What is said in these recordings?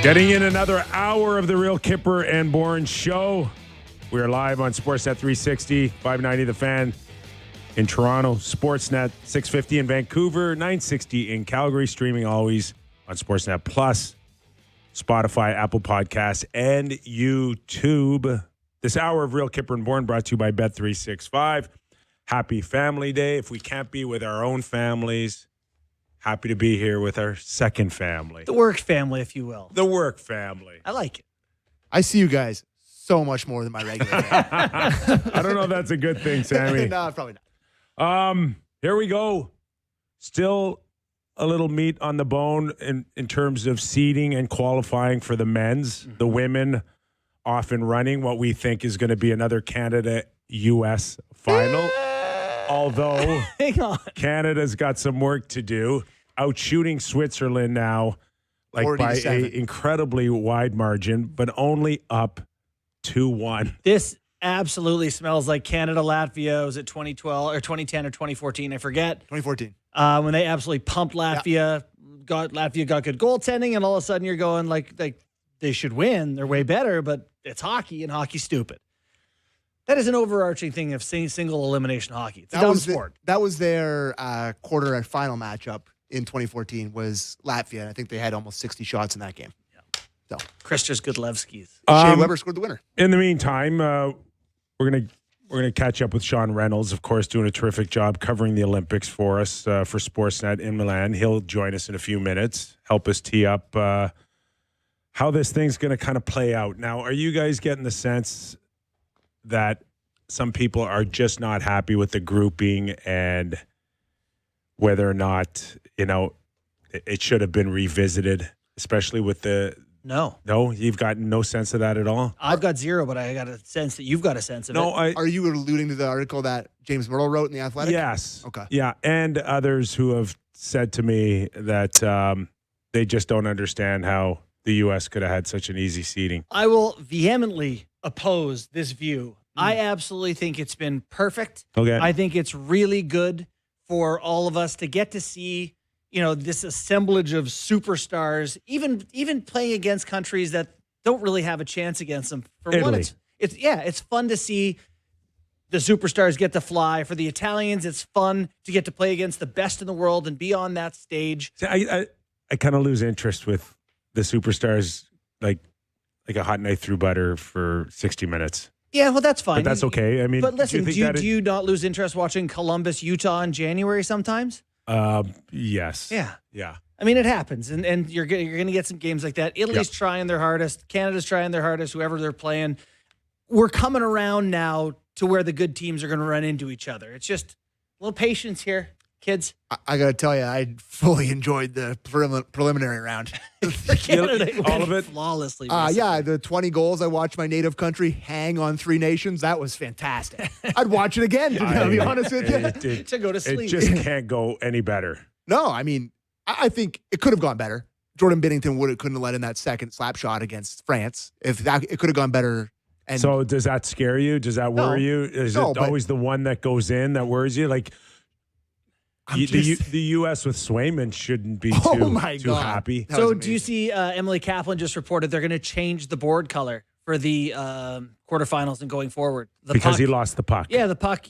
Getting in another hour of the Real Kyper and Bourne show. We're live on Sportsnet 360, 590 The Fan in Toronto, Sportsnet 650 in Vancouver, 960 in Calgary, streaming always on Sportsnet Plus, Spotify, Apple Podcasts, and YouTube. This hour of Real Kyper and Bourne brought to you by Bet365. Happy Family Day. If we can't be with our own families, happy to be here with our second family. The work family, if you will. The work family. I like it. I see you guys so much more than my regular day. I don't know if that's a good thing, Sammy. No, probably not. Here we go. Still a little meat on the bone in terms of seeding and qualifying for the men's. The women off and running what we think is going to be another Canada-U.S. final. Although Hang on. Canada's got some work to do. Out shooting Switzerland now, like by an incredibly wide margin, but only up 2-1. This absolutely smells like Canada, Latvia. Was it 2012 or 2010 or 2014? I forget. 2014. When they absolutely pumped Latvia, got good goaltending, and all of a sudden you're going like they should win. They're way better, but it's hockey, and hockey's stupid. That is an overarching thing of single elimination hockey. It's a dumb sport. That was their quarter and final matchup in 2014 was Latvia. I think they had almost 60 shots in that game. Yeah. So Christos Gudlevskis. Shea Weber scored the winner. In the meantime, we're gonna catch up with Sean Reynolds, of course, doing a terrific job covering the Olympics for us for Sportsnet in Milan. He'll join us in a few minutes, help us tee up how this thing's going to kind of play out. Now, are you guys getting the sense that some people are just not happy with the grouping and whether or not, it should have been revisited, especially with the... No, you've got no sense of that at all? I've got zero, but I got a sense that you've got a sense of it. Are you alluding to the article that James Myrtle wrote in The Athletic? Yes. Okay. Yeah, and others who have said to me that they just don't understand how the U.S. could have had such an easy seeding. I will vehemently oppose this view. I absolutely think it's been perfect. Okay. I think it's really good for all of us to get to see, this assemblage of superstars, even playing against countries that don't really have a chance against them. For Italy. one, it's fun to see the superstars get to fly. For the Italians, it's fun to get to play against the best in the world and be on that stage. See, I kind of lose interest with the superstars, like a hot knife through butter for 60 minutes. Yeah, well, that's fine. But that's okay. I mean, but listen, do you not lose interest watching Columbus, Utah in January sometimes? Yes. Yeah. I mean, it happens, and you're going to get some games like that. Italy's trying their hardest. Canada's trying their hardest, whoever they're playing. We're coming around now to where the good teams are going to run into each other. It's just a little patience here, kids. I got to tell you, I fully enjoyed the preliminary round. For Canada, all of it? Flawlessly. Yeah, the 20 goals. I watched my native country hang on 3 nations. That was fantastic. I'd watch it again, to be honest with you. To go to sleep. It just can't go any better. No, I mean, I think it could have gone better. Jordan Binnington couldn't have let in that second slap shot against France. It could have gone better. And so does that scare you? Does that worry you? Is it always the one that goes in that worries you? Like, the U.S. with Swayman shouldn't be too happy. So do you see Emily Kaplan just reported they're going to change the board color for the quarterfinals and going forward? Because he lost the puck. Yeah, the puck,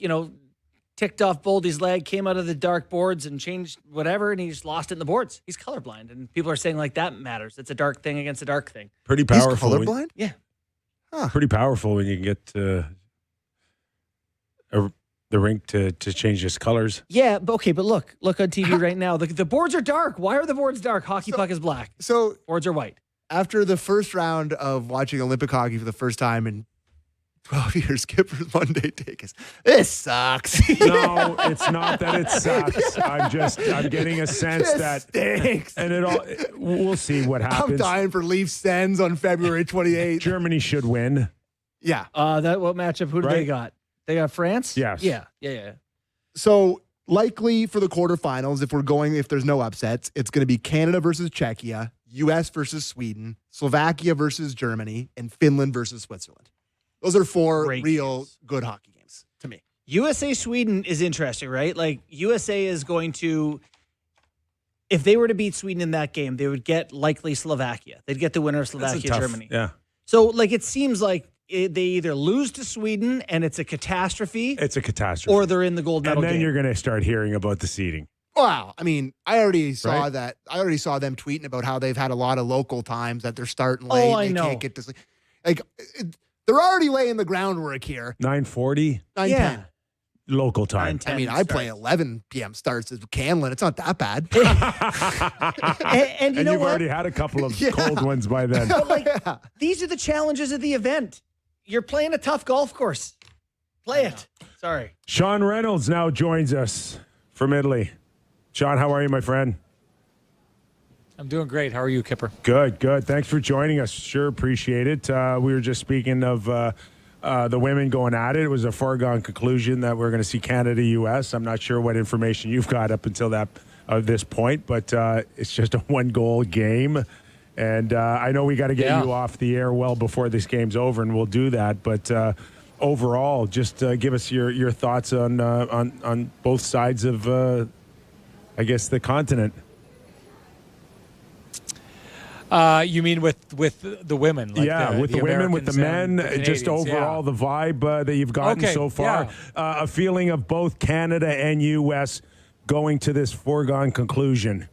ticked off Boldy's leg, came out of the dark boards and changed whatever, and he just lost it in the boards. He's colorblind, and people are saying like that matters. It's a dark thing against a dark thing. Pretty powerful. He's colorblind? Yeah. Huh. Pretty powerful when you can get the rink to change its colors. Yeah, but look on TV right now. The boards are dark. Why are the boards dark? Hockey puck is black. So boards are white. After the first round of watching Olympic hockey for the first time in 12 years, Kyper's Monday take is, this sucks. No, it's not that it sucks. I'm getting a sense that stinks. And we'll see what happens. I'm dying for Leafs Sens on February 28th. Germany should win. Yeah. What matchup? Who do they got? They got France? Yes. Yeah. So likely for the quarterfinals, if there's no upsets, it's going to be Canada versus Czechia, U.S. versus Sweden, Slovakia versus Germany, and Finland versus Switzerland. Those are 4 real good hockey games to me. USA Sweden is interesting, right? Like USA is going to if they were to beat Sweden in that game, they would get likely Slovakia. They'd get the winner of Slovakia, Germany. Yeah. So, like, it seems like they either lose to Sweden and it's a catastrophe. It's a catastrophe. Or they're in the gold medal game. And then game. you're going to start hearing about the seeding. Wow. I mean, I already saw that. I already saw them tweeting about how they've had a lot of local times that they're starting late. I know. Can't get to sleep. Like, they're already laying the groundwork here. 9:40? 9:10. Local time. 9:10 I mean, I play 11 p.m. starts at Camlin. It's not that bad. and you know you've what? already had a couple of cold ones by then. But like, these are the challenges of the event. You're playing a tough golf course. Play it. Sorry. Sean Reynolds now joins us from Italy. Sean, how are you, my friend? I'm doing great. How are you, Kyper? Good, good. Thanks for joining us. Sure appreciate it. We were just speaking of the women going at it. It was a foregone conclusion that we're going to see Canada-US. I'm not sure what information you've got up until this point, but it's just a one-goal game. And I know we got to get you off the air well before this game's over, and we'll do that. But overall, just give us your thoughts on both sides of, I guess, the continent. You mean with the women? Like with the women, with the men, just overall the vibe that you've gotten so far. A feeling of both Canada and U.S. going to this foregone conclusion.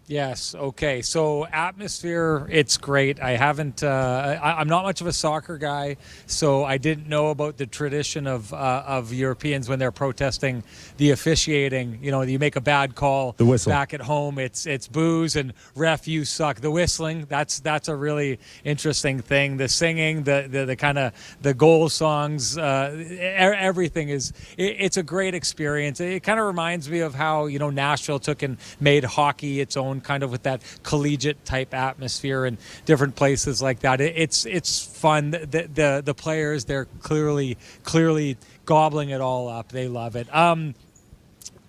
Yes. Okay. So atmosphere, it's great. I haven't. I'm not much of a soccer guy, so I didn't know about the tradition of Europeans when they're protesting the officiating. You know, you make a bad call. The whistle. Back at home, it's booze and ref, you suck. The whistling, that's a really interesting thing. The singing, the kind of the goal songs, everything is. It's a great experience. It kind of reminds me of how Nashville took and made hockey its own, kind of with that collegiate type atmosphere and different places like that. It's fun. The players, they're clearly gobbling it all up. They love it.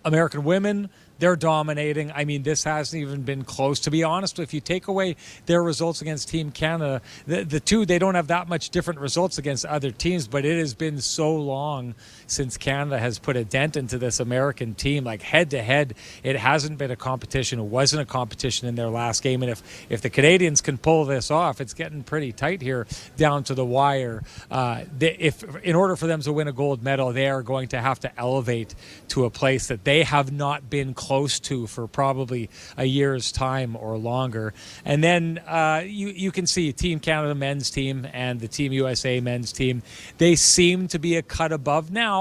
American women, they're dominating. I mean, this hasn't even been close. To be honest, if you take away their results against Team Canada, the two, they don't have that much different results against other teams, but it has been so long since Canada has put a dent into this American team. Like head-to-head, it hasn't been a competition. It wasn't a competition in their last game. And if the Canadians can pull this off, it's getting pretty tight here down to the wire. If in order for them to win a gold medal, they are going to have to elevate to a place that they have not been close to for probably a year's time or longer. And then you can see Team Canada men's team and the Team USA men's team, they seem to be a cut above now.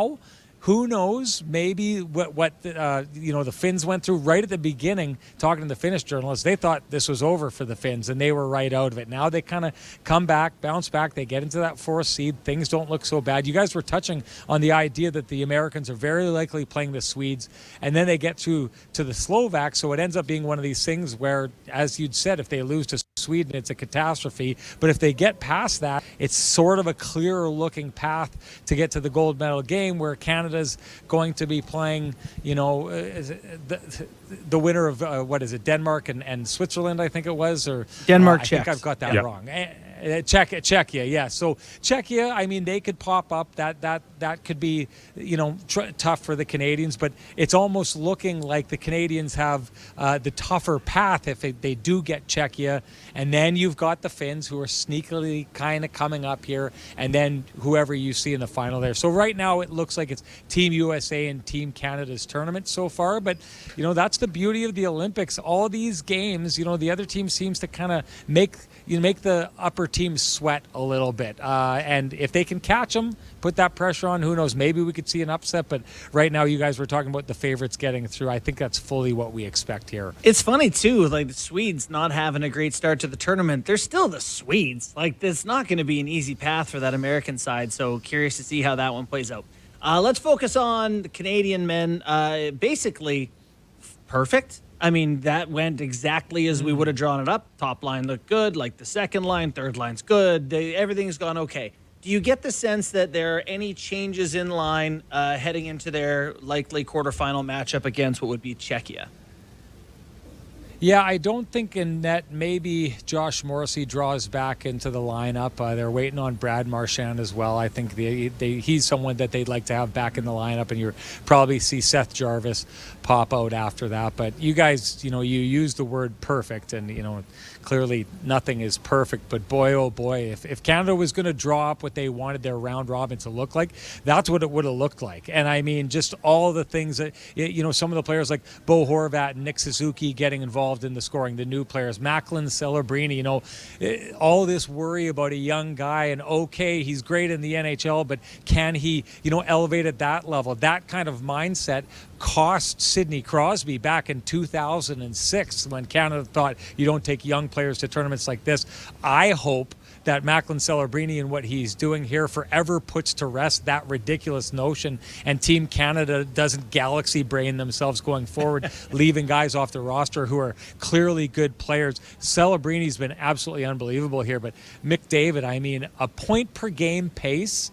Who knows? Maybe what the Finns went through right at the beginning. Talking to the Finnish journalists, they thought this was over for the Finns, and they were right out of it. Now they kind of come back, bounce back. They get into that fourth seed. Things don't look so bad. You guys were touching on the idea that the Americans are very likely playing the Swedes, and then they get to the Slovaks. So it ends up being one of these things where, as you'd said, if they lose to Sweden, it's a catastrophe. But if they get past that, it's sort of a clearer looking path to get to the gold medal game, where Canada's going to be playing, the winner of what is it, Denmark and Switzerland, I think it was, or Denmark. I think I've got that wrong. Czechia, yeah. So Czechia, I mean, they could pop up. That could be, tough for the Canadians. But it's almost looking like the Canadians have the tougher path if they do get Czechia. And then you've got the Finns, who are sneakily kind of coming up here, and then whoever you see in the final there. So right now it looks like it's Team USA and Team Canada's tournament so far. But that's the beauty of the Olympics. All these games, the other team seems to kind of make the upper team sweat a little bit. And if they can catch them, put that pressure on, who knows, maybe we could see an upset. But right now you guys were talking about the favorites getting through. I think that's fully what we expect here. It's funny, too, like the Swedes not having a great start to the tournament. They're still the Swedes. Like, it's not going to be an easy path for that American side. So curious to see how that one plays out. Let's focus on the Canadian men. Basically, perfect. I mean, that went exactly as we would have drawn it up. Top line looked good, like the second line, third line's good. Everything's gone okay. Do you get the sense that there are any changes in line heading into their likely quarterfinal matchup against what would be Czechia? Yeah, I don't think in net maybe Josh Morrissey draws back into the lineup. They're waiting on Brad Marchand as well. I think he's someone that they'd like to have back in the lineup, and you'll probably see Seth Jarvis pop out after that. But you guys, you use the word perfect, and, clearly nothing is perfect. But boy, oh boy, if Canada was going to draw up what they wanted their round robin to look like, that's what it would have looked like. And I mean, just all the things that, some of the players like Bo Horvat and Nick Suzuki getting involved in the scoring, the new players, Macklin Celebrini, all this worry about a young guy, and okay, he's great in the NHL, but can he, elevate at that level? That kind of mindset cost Sidney Crosby back in 2006 when Canada thought you don't take young players to tournaments like this. I hope that Macklin Celebrini and what he's doing here forever puts to rest that ridiculous notion, and Team Canada doesn't galaxy brain themselves going forward, leaving guys off the roster who are clearly good players. Celebrini's been absolutely unbelievable here, but McDavid, I mean, a point per game pace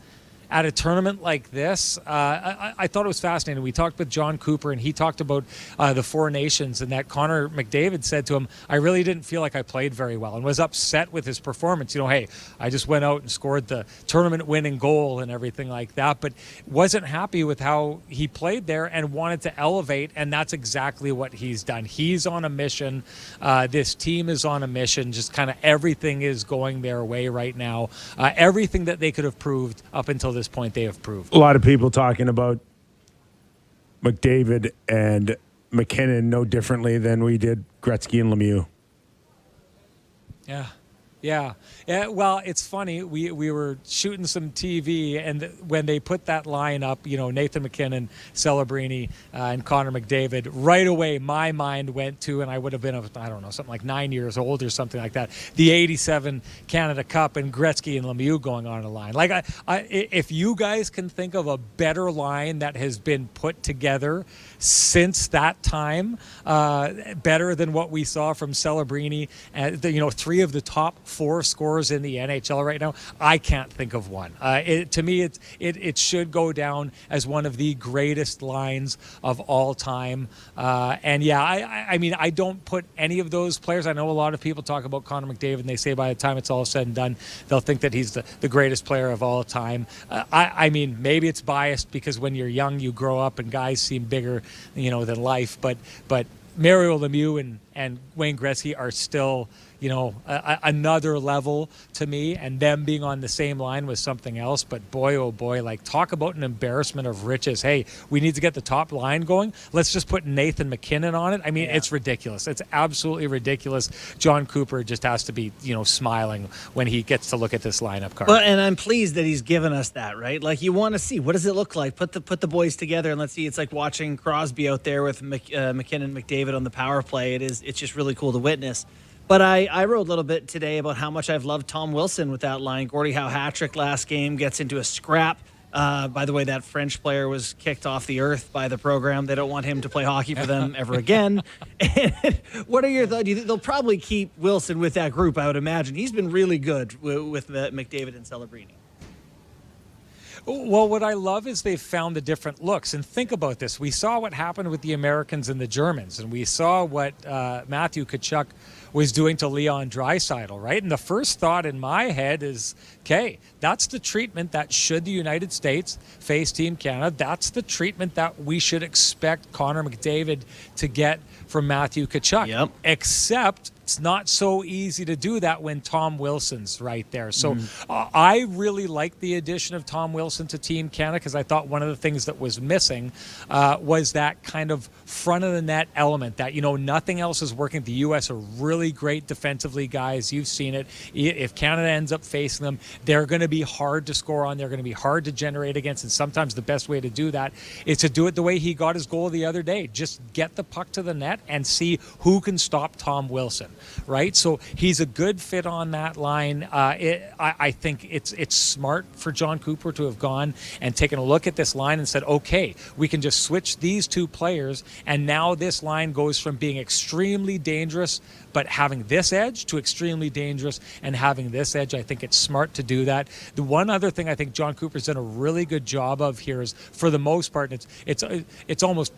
at a tournament like this, I thought it was fascinating. We talked with John Cooper, and he talked about the Four Nations, and that Connor McDavid said to him, I really didn't feel like I played very well, and was upset with his performance. Hey, I just went out and scored the tournament-winning goal and everything like that, but wasn't happy with how he played there and wanted to elevate, and that's exactly what he's done. He's on a mission. This team is on a mission. Just kind of everything is going their way right now. Everything that they could have proved up until this point they have proved. A lot of people talking about McDavid and McKinnon no differently than we did Gretzky and Lemieux. Yeah. Well, it's funny. We were shooting some TV, and when they put that line up, Nathan McKinnon, Celebrini, and Connor McDavid, right away my mind went to, and I would have been, something like 9 years old or something like that, the 87 Canada Cup and Gretzky and Lemieux going on a line. Like, if you guys can think of a better line that has been put together since that time, better than what we saw from Celebrini, three of the top four scorers in the NHL right now, I can't think of one. To me, it should go down as one of the greatest lines of all time. I mean, I don't put any of those players. I know a lot of people talk about Connor McDavid, and they say by the time it's all said and done, they'll think that he's the greatest player of all time. I mean, maybe it's biased because when you're young, you grow up and guys seem bigger, than life. But Mario Lemieux and Wayne Gretzky are still, another level to me, and them being on the same line was something else. But boy, oh boy, like, talk about an embarrassment of riches. Hey, we need to get the top line going. Let's just put Nathan McKinnon on it. I mean, It's ridiculous. It's absolutely ridiculous. John Cooper just has to be, smiling when he gets to look at this lineup card. Well, and I'm pleased that he's given us that, right? Like, you want to see, what does it look like? Put the boys together and let's see. It's like watching Crosby out there with McKinnon, McDavid on the power play. It's just really cool to witness. But I wrote a little bit today about how much I've loved Tom Wilson with that line. Gordie Howe hat-trick last game, gets into a scrap. By the way, that French player was kicked off the earth by the program. They don't want him to play hockey for them ever again. And what are your thoughts? Do you think they'll probably keep Wilson with that group, I would imagine? He's been really good with McDavid and Celebrini. Well, what I love is they've found the different looks. And think about this. We saw what happened with the Americans and the Germans, and we saw what Matthew Tkachuk was doing to Leon Draisaitl, right? And the first thought in my head is, okay, that's the treatment that should the United States face Team Canada. That's the treatment that we should expect Connor McDavid to get from Matthew Tkachuk. Yep. Except it's not so easy to do that when Tom Wilson's right there. So I really like the addition of Tom Wilson to Team Canada, because I thought one of the things that was missing was that kind of front of the net element that, nothing else is working. The U.S. are really great defensively, guys. You've seen it. If Canada ends up facing them, they're going to be hard to score on. They're going to be hard to generate against. And sometimes the best way to do that is to do it the way he got his goal the other day. Just get the puck to the net and see who can stop Tom Wilson. Right, so he's a good fit on that line. I think it's smart for John Cooper to have gone and taken a look at this line and said, okay, we can just switch these two players, and now this line goes from being extremely dangerous but having this edge to extremely dangerous and having this edge. I think it's smart to do that. The one other thing I think John Cooper's done a really good job of here is, for the most part, it's almost,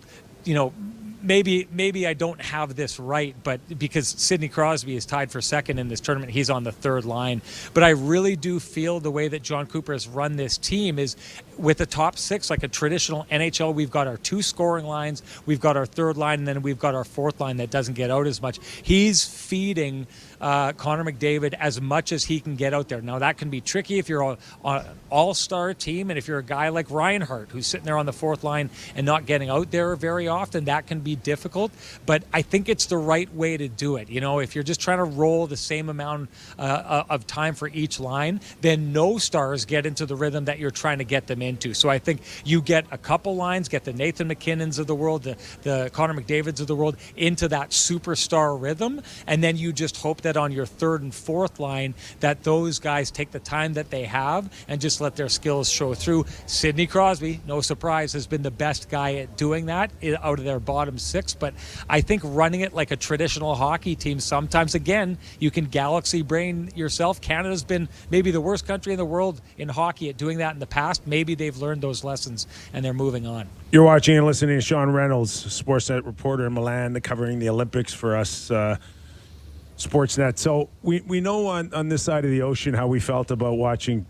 maybe I don't have this right, but because Sidney Crosby is tied for second in this tournament, he's on the third line. But I really do feel the way that John Cooper has run this team is with the top six, like a traditional NHL, we've got our two scoring lines, we've got our third line, and then we've got our fourth line that doesn't get out as much. He's feeding Connor McDavid as much as he can get out there. Now, that can be tricky if you're on an all-star team, and if you're a guy like Reinhart, who's sitting there on the fourth line and not getting out there very often, that can be difficult. But I think it's the right way to do it. You know, if you're just trying to roll the same amount of time for each line, then no stars get into the rhythm that you're trying to get them into. So I think you get a couple lines, get the Nathan McKinnons of the world, the Connor McDavids of the world into that superstar rhythm, and then you just hope that on your third and fourth line that those guys take the time that they have and just let their skills show through. Sidney Crosby, no surprise, has been the best guy at doing that out of their bottom six, but I think running it like a traditional hockey team, sometimes, again, you can galaxy brain yourself. Canada's been maybe the worst country in the world in hockey at doing that in the past. Maybe they've learned those lessons and they're moving on. You're watching and listening to Sean Reynolds, Sportsnet reporter in Milan, covering the Olympics for us, Sportsnet. So we know on this side of the ocean how we felt about watching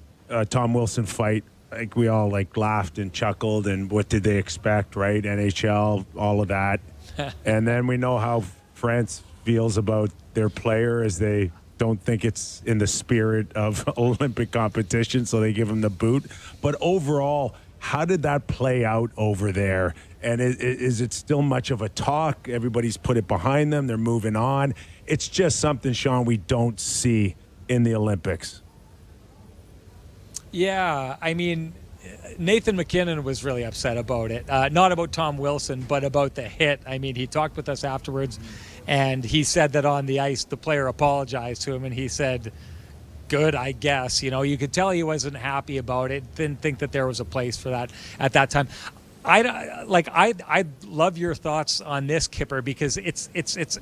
Tom Wilson fight. Like we all laughed and chuckled, and what did they expect, right? NHL, all of that. And then we know how France feels about their player, as they don't think it's in the spirit of Olympic competition, so they give him the boot. But overall, how did that play out over there? And is it still much of a talk? Everybody's put it behind them. They're moving on. It's just something, Sean, we don't see in the Olympics. Yeah, I mean, Nathan McKinnon was really upset about it. Not about Tom Wilson, but about the hit. I mean, he talked with us afterwards, and he said that on the ice, the player apologized to him, and he said, good, I guess. You know, you could tell he wasn't happy about it, didn't think that there was a place for that at that time. I love your thoughts on this, Kyper, because it's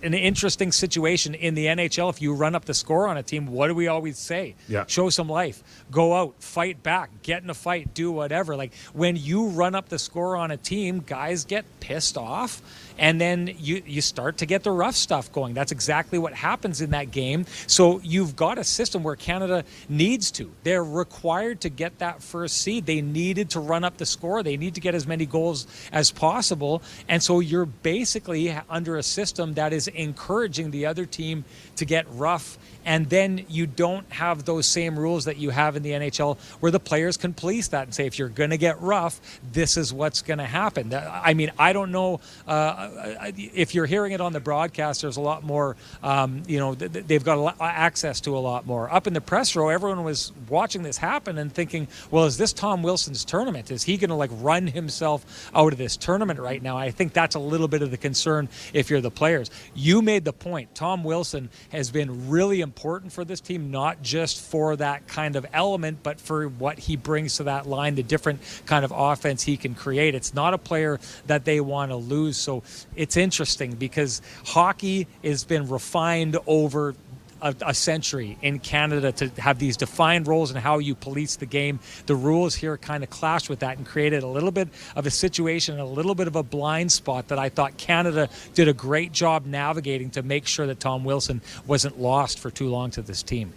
an interesting situation in the NHL. If you run up the score on a team, what do we always say? Yeah. Show some life, go out, fight back, get in a fight, do whatever. Like when you run up the score on a team, guys get pissed off, and then you start to get the rough stuff going. That's exactly what happens in that game. So you've got a system where Canada needs to. They're required to get that first seed. They needed to run up the score. They need to get as many goals as possible. And so you're basically under a system that is encouraging the other team to get rough. And then you don't have those same rules that you have in the NHL where the players can police that and say, if you're going to get rough, this is what's going to happen. I mean, I don't know if you're hearing it on the broadcast, there's a lot more, they've got access to a lot more. Up in the press row, everyone was watching this happen and thinking, well, is this Tom Wilson's tournament? Is he going to run himself out of this tournament right now? I think that's a little bit of the concern if you're the players. You made the point. Tom Wilson has been really important for this team, not just for that kind of element, but for what he brings to that line, the different kind of offense he can create. It's not a player that they want to lose. So it's interesting because hockey has been refined over a century in Canada to have these defined roles and how you police the game. The rules here kind of clashed with that and created a little bit of a situation, a little bit of a blind spot that I thought Canada did a great job navigating to make sure that Tom Wilson wasn't lost for too long to this team.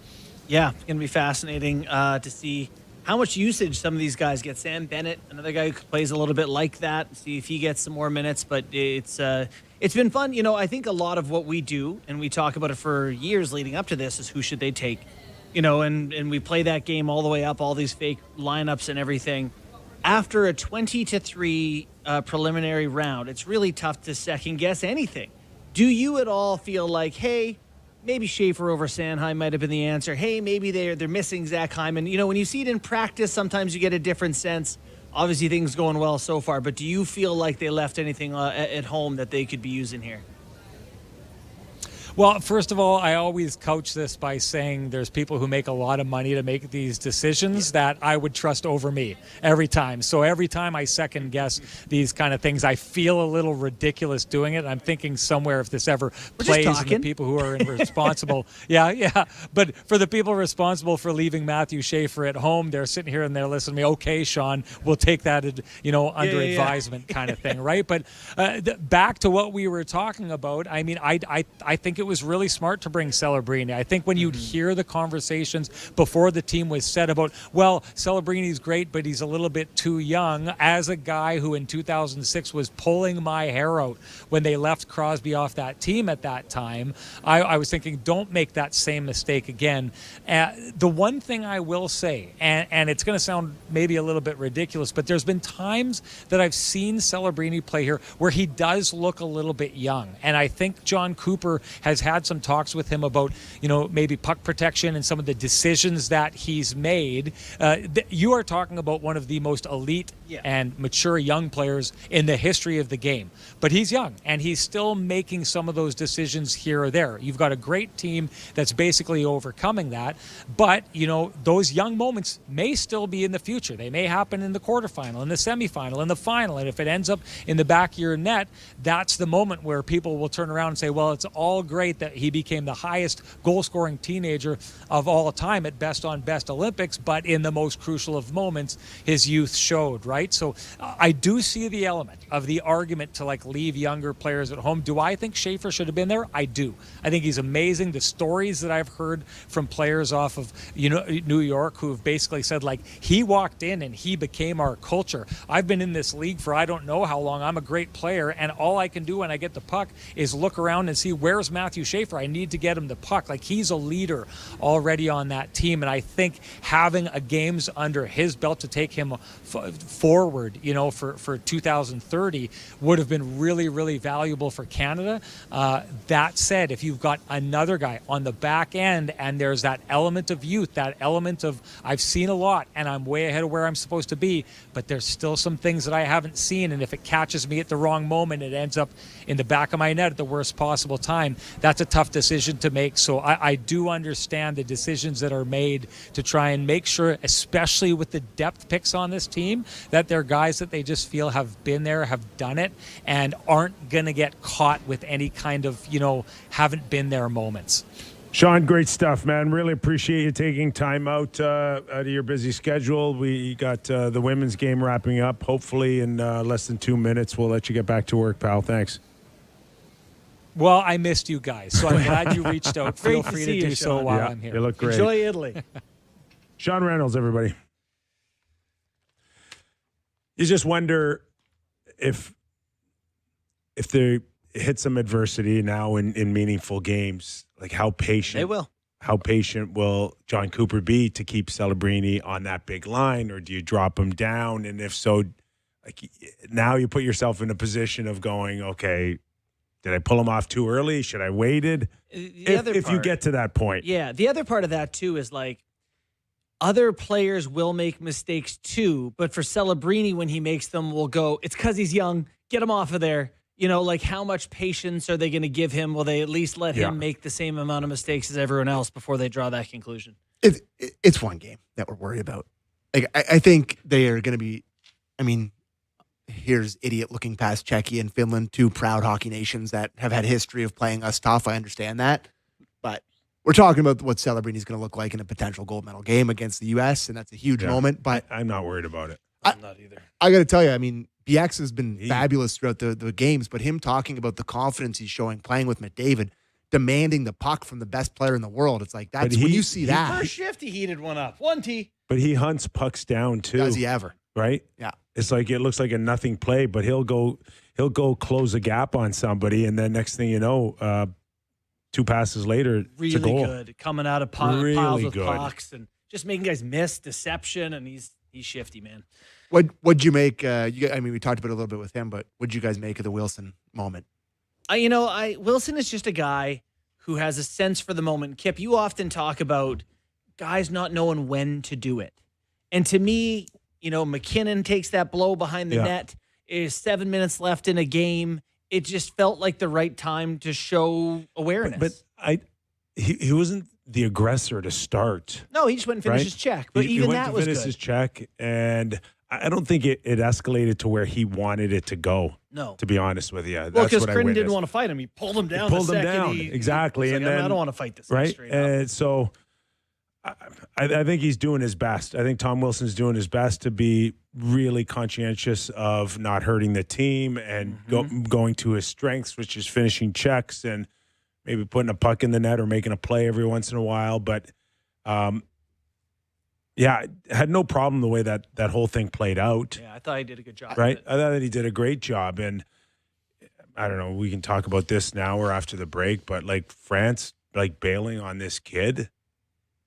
Yeah, it's going to be fascinating to see how much usage some of these guys get. Sam Bennett, another guy who plays a little bit like that, see if he gets some more minutes. But it's been fun. You know, I think a lot of what we do, and we talk about it for years leading up to this, is who should they take? You know, and we play that game all the way up, all these fake lineups and everything. After a 20-3 preliminary round, it's really tough to second guess anything. Do you at all feel like, hey, maybe Schaefer over Sanheim might have been the answer. Hey, maybe they're missing Zach Hyman. You know, when you see it in practice, sometimes you get a different sense. Obviously, things going well so far, but do you feel like they left anything at home that they could be using here? Well, first of all, I always couch this by saying there's people who make a lot of money to make these decisions that I would trust over me every time. So every time I second guess these kind of things, I feel a little ridiculous doing it. I'm thinking somewhere if this ever plays and the people who are responsible. Yeah. But for the people responsible for leaving Matthew Schaefer at home, they're sitting here and they're listening to me. Okay, Sean, we'll take that, under advisement kind of thing, right? But back to what we were talking about. I mean, I think it was really smart to bring Celebrini. I think when you'd hear the conversations before the team was set about, well, Celebrini's great, but he's a little bit too young. As a guy who in 2006 was pulling my hair out when they left Crosby off that team at that time, I was thinking, don't make that same mistake again. The one thing I will say, and it's going to sound maybe a little bit ridiculous, but there's been times that I've seen Celebrini play here where he does look a little bit young. And I think John Cooper has had some talks with him about, maybe puck protection and some of the decisions that he's made. You are talking about one of the most elite and mature young players in the history of the game. But he's young, and he's still making some of those decisions here or there. You've got a great team that's basically overcoming that. But, those young moments may still be in the future. They may happen in the quarterfinal, in the semifinal, in the final. And if it ends up in the back of your net, that's the moment where people will turn around and say, well, it's all great that he became the highest goal-scoring teenager of all time at Best on Best Olympics, but in the most crucial of moments, his youth showed, right? So I do see the element of the argument to leave younger players at home. Do I think Schaefer should have been there? I do. I think he's amazing. The stories that I've heard from players off of New York who have basically said he walked in and he became our culture. I've been in this league for I don't know how long. I'm a great player, and all I can do when I get the puck is look around and see where's Matthew Schaefer. I need to get him the puck. He's a leader already on that team, and I think having a games under his belt to take him forward, for 2030 would have been really, really valuable for Canada. That said, if you've got another guy on the back end and there's that element of youth, that element of I've seen a lot and I'm way ahead of where I'm supposed to be, but there's still some things that I haven't seen, and if it catches me at the wrong moment, it ends up in the back of my net at the worst possible time. That's a tough decision to make. So I do understand the decisions that are made to try and make sure, especially with the depth picks on this team, that they're guys that they just feel have been there, have done it, and aren't going to get caught with any kind of, haven't been there moments. Sean, great stuff, man. Really appreciate you taking time out of your busy schedule. We got the women's game wrapping up, hopefully in less than 2 minutes. We'll let you get back to work, pal. Thanks. Well, I missed you guys, so I'm glad you reached out. Feel Great to free see to you, do so Sean. while Yeah, I'm here. you look great. Enjoy Italy. Sean Reynolds, everybody. You just wonder if they hit some adversity now in meaningful games, how patient They will. How patient will John Cooper be to keep Celebrini on that big line, or do you drop him down? And if so, now you put yourself in a position of going, okay, did I pull him off too early? Should I waited? If you get to that point. Yeah, the other part of that too is other players will make mistakes too, but for Celebrini, when he makes them, we'll go, it's because he's young, get him off of there. How much patience are they going to give him? Will they at least let him make the same amount of mistakes as everyone else before they draw that conclusion? It's one game that we're worried about. I think they are going to be, here's idiot looking past Czechia and Finland, two proud hockey nations that have had history of playing us tough. I understand that. But we're talking about what Celebrini's going to look like in a potential gold medal game against the U.S., and that's a huge moment. But I'm not worried about it. I'm not either. I got to tell you, BX has been fabulous throughout the games, but him talking about the confidence he's showing playing with McDavid, demanding the puck from the best player in the world. It's that's when you see that. First shift, he heated one up. 1T. But he hunts pucks down too. Does he ever? Right? Yeah. It's it looks like a nothing play, but he'll go close a gap on somebody, and then next thing you know, 2 passes later, really it's a goal. Good. Coming out of piles Really with good. pucks and just making guys miss, deception, and he's shifty, man. What'd you make? We talked about it a little bit with him, but what'd you guys make of the Wilson moment? Wilson is just a guy who has a sense for the moment. Kip, you often talk about guys not knowing when to do it, and to me, McKinnon takes that blow behind the net. Is 7 minutes left in a game, it just felt like the right time to show awareness. But he wasn't the aggressor to start. No, he just went and finished his check. But he even went that to was finish good. his check, and I don't think it escalated to where he wanted it to go. No. To be honest with you. Well, That's because what I Critton didn't witnessed. want to fight him. He pulled him down. Pulled the him second down. Exactly. He's And like, then, I don't want to fight this guy right? straight up. And so I think he's doing his best. I think Tom Wilson's doing his best to be really conscientious of not hurting the team and going to his strengths, which is finishing checks and maybe putting a puck in the net or making a play every once in a while. But, yeah, I had no problem the way that whole thing played out. Yeah, I thought he did a good job. Right? Of I thought that he did a great job. And I don't know, we can talk about this now or after the break, but like France, like bailing on this kid,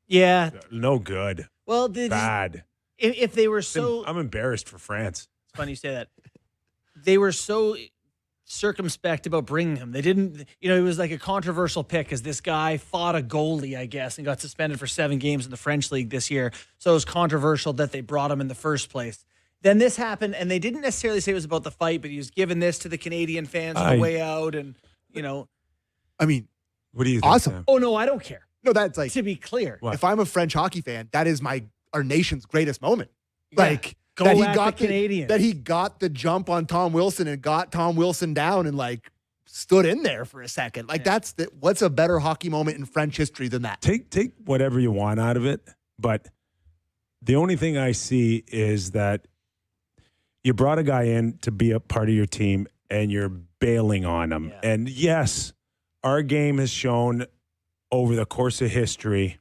Yeah. no good. Well, Bad. if they were so, I'm embarrassed for France. it's funny you say that. They were so circumspect about bringing him. They didn't, it was like a controversial pick because this guy fought a goalie, I guess, and got suspended for 7 games in the French league this year. So it was controversial that they brought him in the first place. Then this happened, and they didn't necessarily say it was about the fight, but he was giving this to the Canadian fans on the way out, and, I mean, What do you think? awesome. Sam? oh, no, I don't care. No, that's like, To be clear. What? if I'm a French hockey fan, that is our nation's greatest moment. Yeah. Like, Go that he at got the Canadians. that he got the jump on Tom Wilson and got Tom Wilson down and like stood in there for a second. Like what's a better hockey moment in French history than that? Take whatever you want out of it, but the only thing I see is that you brought a guy in to be a part of your team and you're bailing on him. Yeah. And yes, our game has shown over the course of history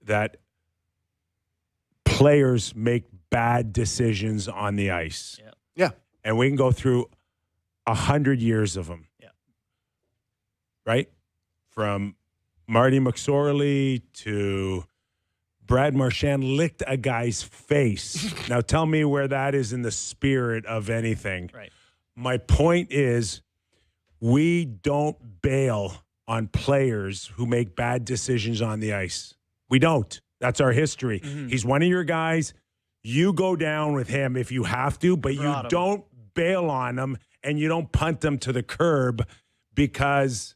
that players make bad decisions on the ice. Yeah. Yeah. And we can go through 100 years of them. Yeah. Right? From Marty McSorley to Brad Marchand licked a guy's face. Now tell me where that is in the spirit of anything. Right. My point is we don't bail on players who make bad decisions on the ice. We don't. That's our history. Mm-hmm. He's one of your guys. You go down with him if you have to, but you don't bail on him and you don't punt him to the curb because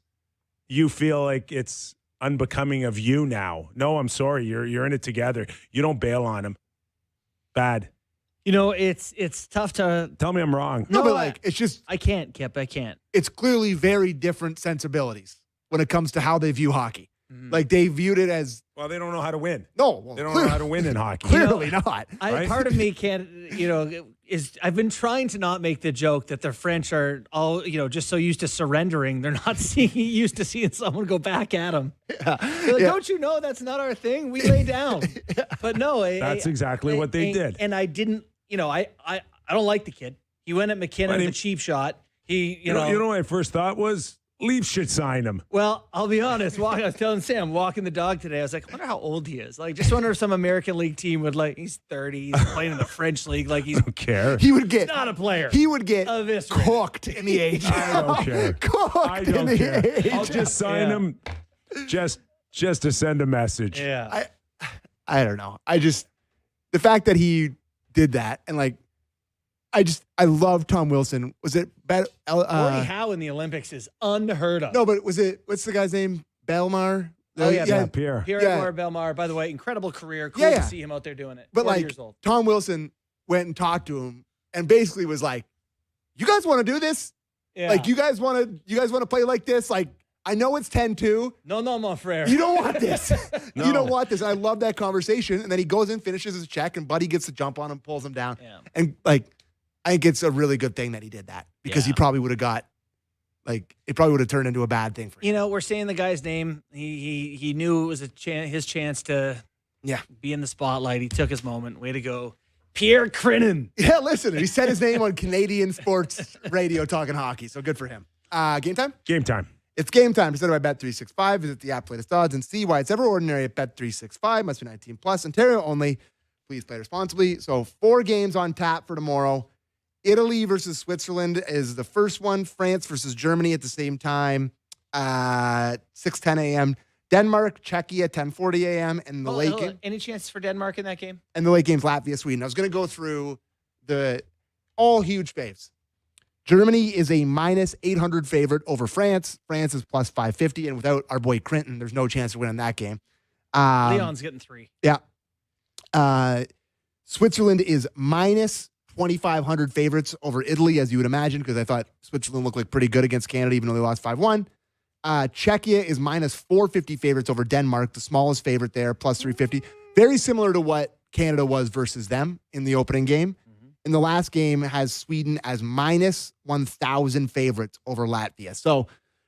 you feel like it's unbecoming of you now. No, I'm sorry. You're in it together. You don't bail on him. Bad. It's tough to. Tell me I'm wrong. No, but No, like it's just I can't, Kip. I can't. it's clearly very different sensibilities when it comes to how they view hockey. Mm-hmm. Like they viewed it as Well, they don't know how to win. no, well, They don't know how to win in hockey. clearly not. Right? Part of me can't, is I've been trying to not make the joke that the French are all, just so used to surrendering. They're not used to seeing someone go back at them. Don't you know that's not our thing? We lay down. But no. That's exactly what they did. And I didn't, I don't like the kid. He went at McKinnon with a cheap shot. You know what my first thought was? Leafs should sign him. Well, I'll be honest. I was telling Sam, walking the dog today, I was like, I wonder how old he is. Like, just wonder if some American League team would he's 30, he's playing in the French League. Like, he's I don't care. He would get not a player. He would get Eviscerated. cooked in the age. I don't care. Cooked I in don't the care. age. I'll just sign him just to send a message. Yeah. I don't know. The fact that he did that and I love Tom Wilson. Was it better? Gordie Howe in the Olympics is unheard of. No, but what's the guy's name? Belmar? Oh, yeah. Pierre. Pierre Belmar, by the way, incredible career. Cool Yeah, to yeah. see him out there doing it. But 40 years old. Tom Wilson went and talked to him and basically was like, "You guys want to do this? Yeah. Like, you guys want to play like this? Like, I know it's 10-2. No, mon frere. You don't want this. No. You don't want this." I love that conversation. And then he goes in, finishes his check, and Buddy gets the jump on him, pulls him down. Yeah. And I think it's a really good thing that he did that because he probably would have it probably would have turned into a bad thing for him. We're saying the guy's name. He knew it was his chance to be in the spotlight. He took his moment. Way to go. Pierre Crinnan. Yeah, listen, he said his name on Canadian sports radio talking hockey, so good for him. Game time? Game time. It's game time. Presented by Bet365. Visit the app, latest odds, and see why it's ever ordinary at Bet365. Must be 19 plus. Ontario only. Please play responsibly. So 4 games on tap for tomorrow. Italy versus Switzerland is the first one. France versus Germany at the same time, 6:10 a.m. Denmark, Czechia, 10:40 a.m. And the late game. Any chance for Denmark in that game? And the late game's Latvia, Sweden. I was going to go through all huge faves. Germany is a minus 800 favorite over France. France is plus 550, and without our boy Crinton, there's no chance of winning that game. Leon's getting 3. Yeah. Switzerland is minus 2,500 favorites over Italy, as you would imagine, because I thought Switzerland looked like pretty good against Canada, even though they lost 5-1. Czechia is minus 450 favorites over Denmark, the smallest favorite there, plus 350. Very similar to what Canada was versus them in the opening game. In the last game, has Sweden as minus 1,000 favorites over Latvia. So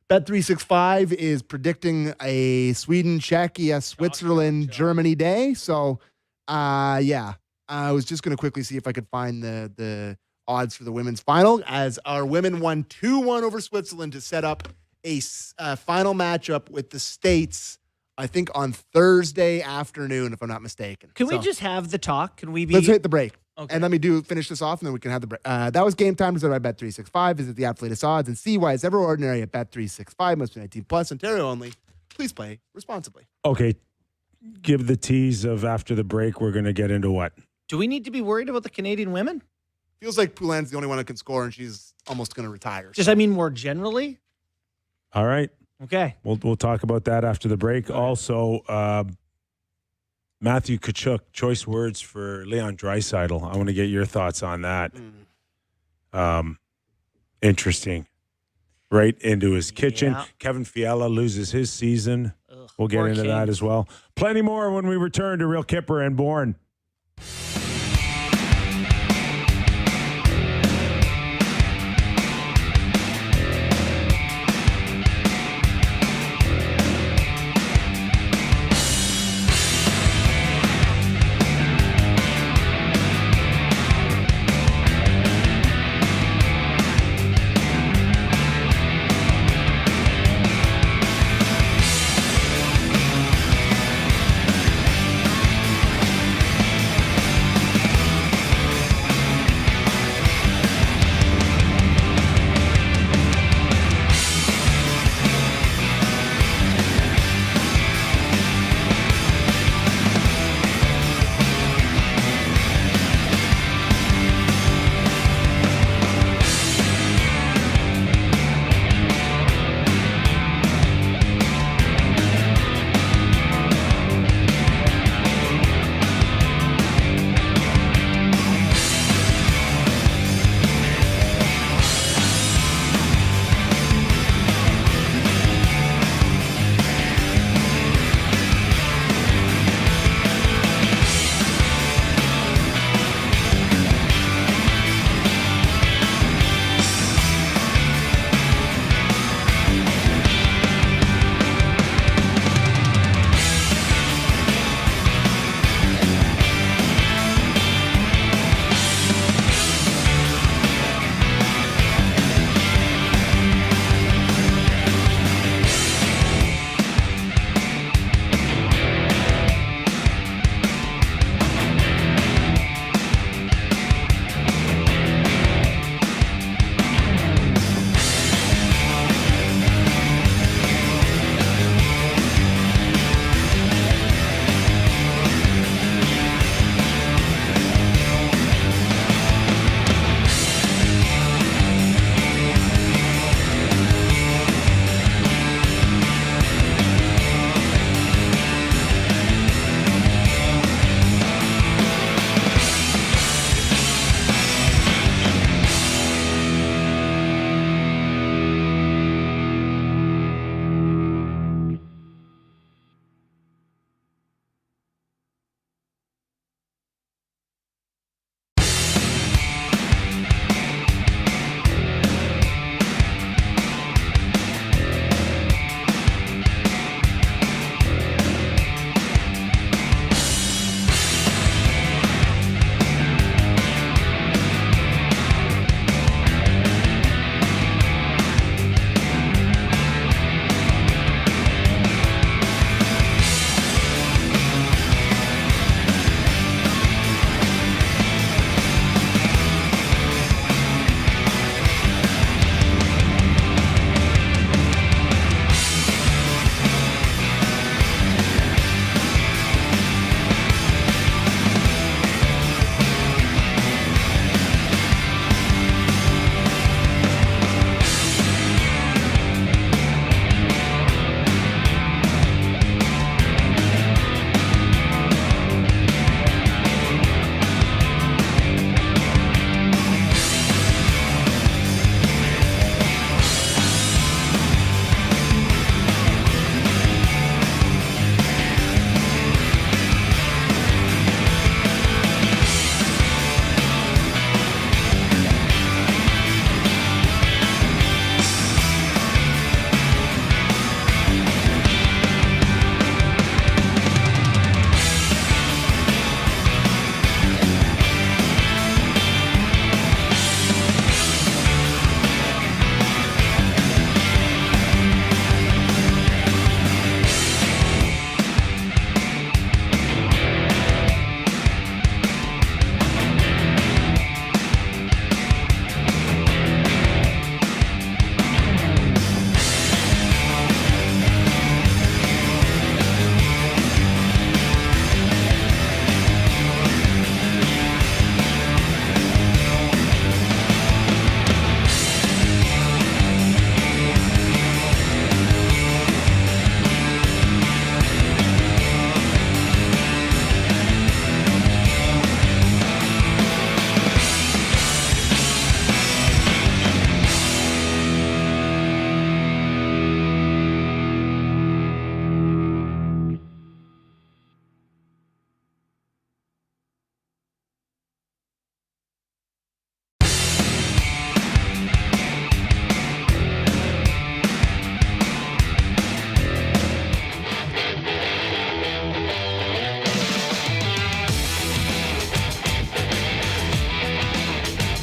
Bet365 is predicting a Sweden, Czechia, Switzerland, Germany day. So, yeah, I was just going to quickly see if I could find the odds for the women's final, as our women won 2-1 over Switzerland to set up a final matchup with the States, I think on Thursday afternoon, if I'm not mistaken. Can we just have the talk? Can we be? Let's hit the break. Okay. And let me finish this off, and then we can have the break. That was Game Time presented by Bet365. Visit the app, latest odds, and see why it's ever ordinary at Bet365. Must be 19 plus, Ontario only. Please play responsibly. Okay. Give the tease of after the break, we're going to get into what? Do we need to be worried about the Canadian women? Feels like Poulin's the only one that can score, and she's almost going to retire. Just, I mean, more generally. All right. Okay. We'll talk about that after the break. Also, Matthew Tkachuk, choice words for Leon Draisaitl. I want to get your thoughts on that. Interesting. Right into his kitchen. Yeah. Kevin Fiala loses his season. Ugh, We'll get poor into King. that as well. Plenty more when we return to Real Kyper and Bourne.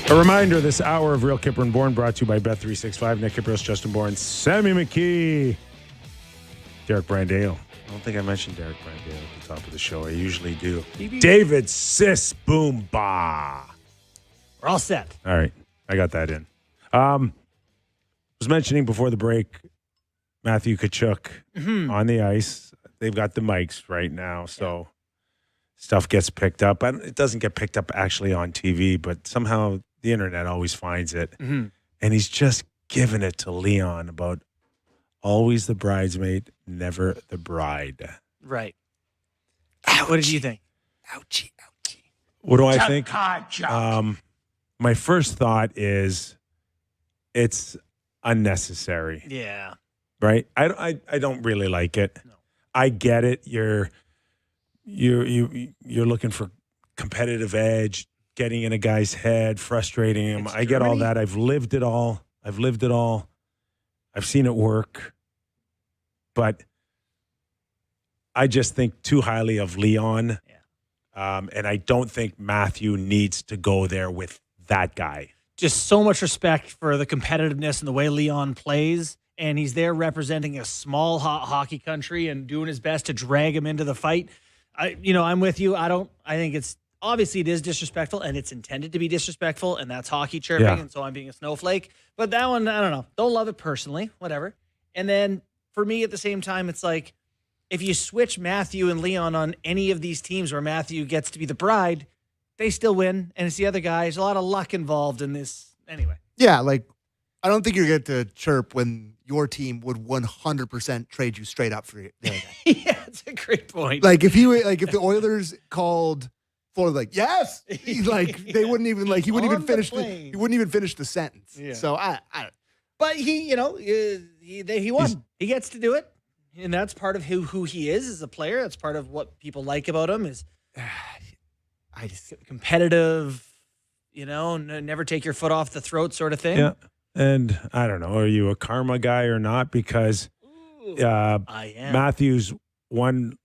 A reminder, this hour of Real Kyper and Bourne brought to you by Bet365. Nick Kypreos, Justin Bourne, Sammy McKee, Derek Brandale. I don't think I mentioned Derek Brandale at the top of the show. I usually do. David Sis Boom Ba. We're all set. All right. I got that in. Was mentioning before the break, Matthew Tkachuk on the ice. They've got the mics right now, so stuff gets picked up. It doesn't get picked up actually on TV, but somehow the internet always finds it. And he's just giving it to Leon about always the bridesmaid, never the bride. Right. Ouchie. What did you think? Ouchie, ouchie. What do I think? My first thought is it's unnecessary. Yeah. Right? I don't really like it. No. I get it. You're looking for competitive edge, getting in a guy's head, frustrating him. I get all that. I've lived it all. I've seen it work. But I just think too highly of Leon. Yeah. And I don't think Matthew needs to go there with that guy. Just so much respect for the competitiveness and the way Leon plays. And he's there representing a small hockey country and doing his best to drag him into the fight. I'm with you. I think it's obviously it is disrespectful and it's intended to be disrespectful, and that's hockey chirping. Yeah. And so I'm being a snowflake. But that one, I don't know. Don't love it personally, whatever. And then for me at the same time, it's like if you switch Matthew and Leon on any of these teams where Matthew gets to be the bride, they still win. And it's the other guy. There's a lot of luck involved in this anyway. Yeah, like I don't think you're going to chirp when your team would 100% trade you straight up for the other guy. Yeah, that's a great point. Like if the Oilers called Florida, like yes, they wouldn't even he wouldn't even finish the sentence. Yeah. So but he won. He gets to do it, and that's part of who he is as a player. That's part of what people like about him is I just competitive. Never take your foot off the throat, sort of thing. Yeah. And I don't know, are you a karma guy or not? Because I am. Matthews one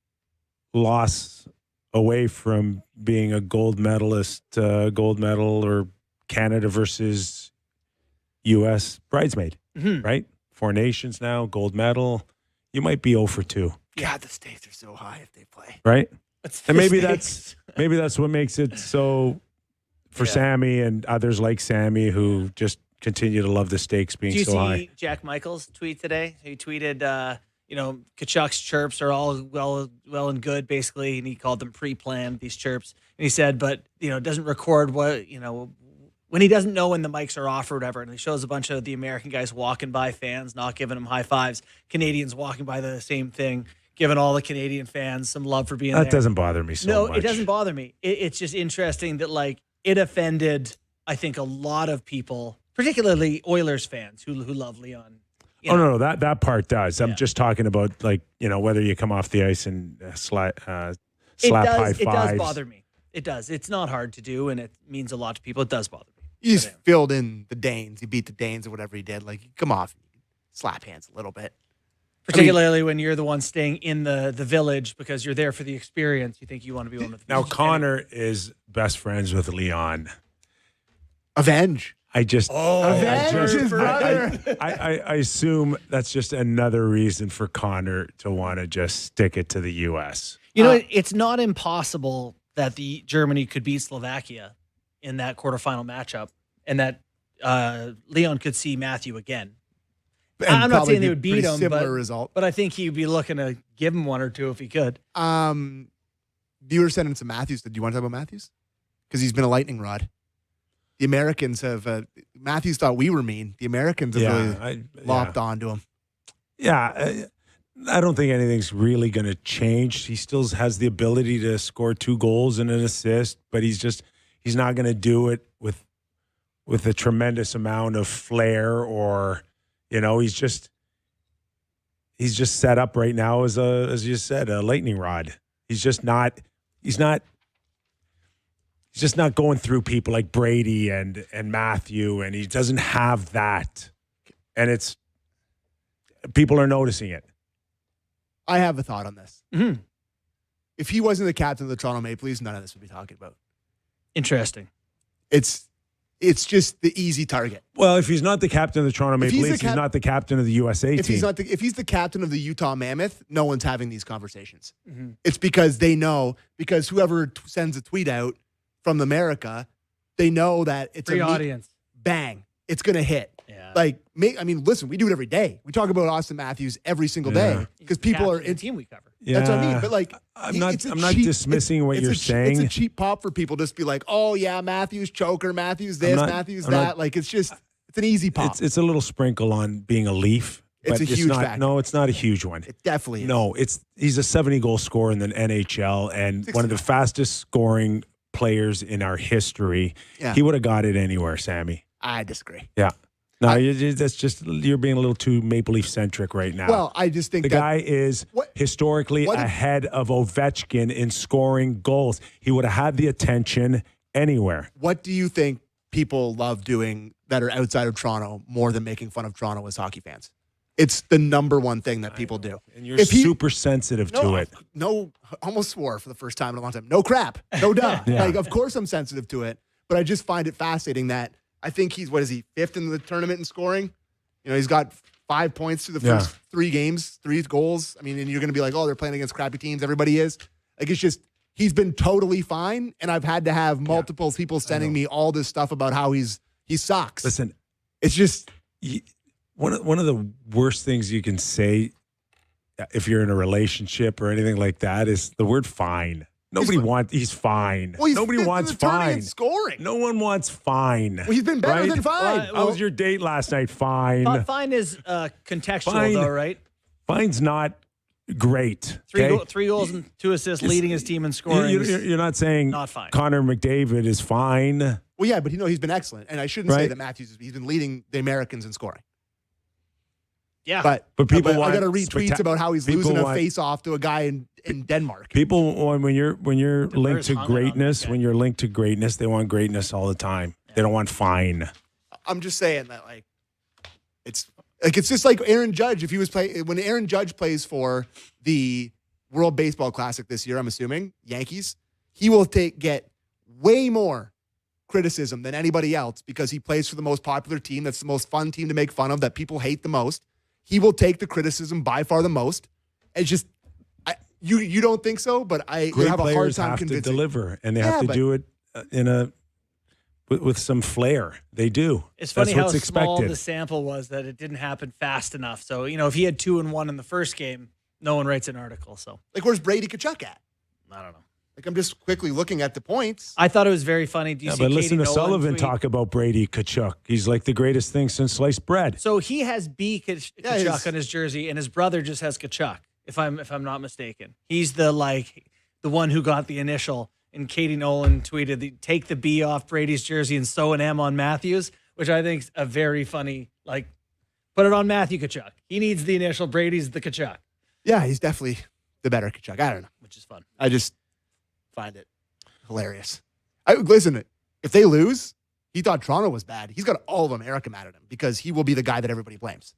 loss away from being a gold medalist, gold medal or Canada versus U.S. bridesmaid, right? 4 nations now, gold medal. You might be 0 for 2. God, the stakes are so high if they play. Right? And maybe that's what makes it so for Sammy and others like Sammy who just continue to love the stakes being so high. Did you see Jack Michael's tweet today? He tweeted, Tkachuk's chirps are all well and good, basically, and he called them pre-planned, these chirps. And he said, but, it doesn't record what, when he doesn't know when the mics are off or whatever, and he shows a bunch of the American guys walking by, fans not giving them high fives, Canadians walking by the same thing, giving all the Canadian fans some love for being there. That doesn't bother me so much. No, it doesn't bother me. It's just interesting that, it offended, I think, a lot of people, particularly Oilers fans who love Leon. No, that part does. I'm just talking about whether you come off the ice and slap high fives. It does bother me. It does. It's not hard to do, and it means a lot to people. It does bother me. You just filled in the Danes. You beat the Danes or whatever he did. Come off, slap hands a little bit. Particularly when you're the one staying in the village because you're there for the experience. You think you want to be one of the Now, Connor is best friends with Leon. Avenge. I assume that's just another reason for Connor to want to just stick it to the U.S. It's not impossible that the Germany could beat Slovakia in that quarterfinal matchup, and that Leon could see Matthew again. And I'm not saying they would beat him, result. But I think he'd be looking to give him 1 or 2 if he could. Viewer sent in some Matthews. Do you want to talk about Matthews? Because he's been a lightning rod. The Americans have Matthews thought we were mean. The Americans have really lopped onto him. Yeah, I don't think anything's really going to change. He still has the ability to score 2 goals and an assist, but he's not going to do it with a tremendous amount of flair or he's just set up right now as you said, a lightning rod. He's just not going through people like Brady and Matthew, and he doesn't have that. And people are noticing it. I have a thought on this. Mm-hmm. If he wasn't the captain of the Toronto Maple Leafs, none of this would be talking about. Interesting. it's just the easy target. Well, if he's not the captain of the Toronto Maple he's the Leafs, he's not the captain of the USA If team. if he's the captain of the Utah Mammoth, no one's having these conversations. It's because they know, because whoever sends a tweet out from America, they know that it's Free audience. Bang, it's going to hit. Yeah. Listen, we do it every day. We talk about Austin Matthews every single day because people are in the team we cover. That's what I mean. But I'm not dismissing what you're saying. It's a cheap pop for people just to be like, oh yeah, Matthews choker, Matthews this, Matthews that. It's an easy pop. It's a little sprinkle on being a Leaf. It's but a huge factor. No, it's not a huge one. It definitely is. No, he's a 70-goal scorer in the NHL and 69. one of the fastest scoring players in our history. Yeah. He would have got it anywhere, Sammy. I disagree. Yeah. No, you're being a little too Maple Leaf centric right now. Well, I just think the guy is historically ahead of Ovechkin in scoring goals. He would have had the attention anywhere. What do you think people love doing that are outside of Toronto more than making fun of Toronto as hockey fans? It's the number one thing that people do. And you're super sensitive to it. No, almost swore for the first time in a long time. No crap. No duh. Yeah. Of course I'm sensitive to it, but I just find it fascinating that I think he's, fifth in the tournament in scoring? He's got 5 points through the first 3 games, 3 goals. I mean, and you're going to be like, oh, they're playing against crappy teams. Everybody is. It's just, he's been totally fine, and I've had to have multiple people sending me all this stuff about how he sucks. Listen, it's just... One of the worst things you can say if you're in a relationship or anything like that is the word fine. He's fine. Well, Nobody wants fine. Scoring. No one wants fine. Well, he's been better than fine. How was your date last night? Fine. Fine is contextual, Fine. though, right? Fine's not great. 3 goals and 2 assists, leading his team in scoring. You're not saying not fine. Connor McDavid is fine. Well, yeah, but he's been excellent, and I shouldn't say that Matthews. He's been leading the Americans in scoring. Yeah, but people I got to read tweets about how he's losing a face-off to a guy in Denmark. People, when you're linked to greatness, they want greatness all the time. Yeah. They don't want fine. I'm just saying that it's just like Aaron Judge. If he was when Aaron Judge plays for the World Baseball Classic this year, I'm assuming Yankees, he will get way more criticism than anybody else because he plays for the most popular team. That's the most fun team to make fun of. That people hate the most. He will take the criticism by far the most. It's just, you don't think so, but I have a hard time convincing. To deliver, and they have to do it with some flair. They do. It's funny how small the sample was that it didn't happen fast enough. So if he had 2-1 in the first game, no one writes an article. So where's Brady Tkachuk at? I don't know. I'm just quickly looking at the points. I thought it was very funny. Do you see but Katie listen to Nolan Sullivan tweet? talk about Brady Tkachuk. He's like the greatest thing since sliced bread. So he has Tkachuk on his jersey, and his brother just has Tkachuk. If I'm not mistaken, he's the one who got the initial. And Katie Nolan tweeted, "Take the B off Brady's jersey and sew an M on Matthews," which I think is a very funny. Put it on Matthew Tkachuk. He needs the initial. Brady's the Tkachuk. Yeah, he's definitely the better Tkachuk. I don't know, which is fun. I just find it hilarious. Listen, if they lose, he thought Toronto was bad. He's got all of America mad at him because he will be the guy that everybody blames.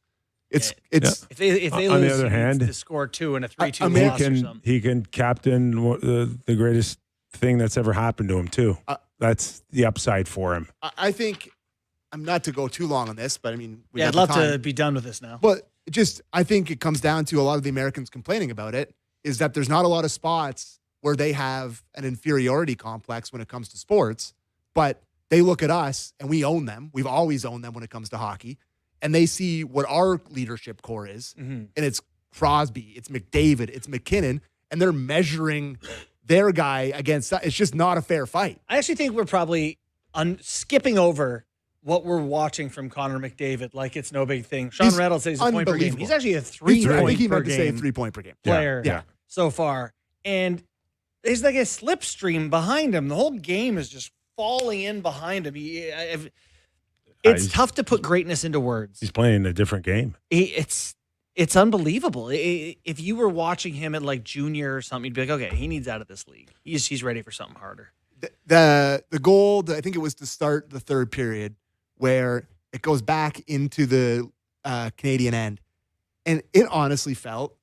It's if they on lose, the other hand, to score 2 in a 3-2 loss or something. He can captain the greatest thing that's ever happened to him too. That's the upside for him. I think I'm not to go too long on this, but I mean, I'd love to be done with this now. But I think it comes down to a lot of the Americans complaining about it is that there's not a lot of spots where they have an inferiority complex when it comes to sports, but they look at us and we own them. We've always owned them when it comes to hockey. And they see what our leadership core is. Mm-hmm. And it's Crosby, it's McDavid, it's McKinnon, and they're measuring their guy against that. It's just not a fair fight. I actually think we're probably skipping over what we're watching from Connor McDavid like it's no big thing. Sean Reynolds says he's a point per game. He's actually a 3 point per game. I think he meant to say 3 point per game player so far. And there's like a slipstream behind him. The whole game is just falling in behind him. It's tough to put greatness into words. He's playing a different game. It's unbelievable. If you were watching him at junior or something, you'd be like, okay, he needs out of this league. He's ready for something harder. The goal, I think it was to start the third period, where it goes back into the Canadian end. And it honestly felt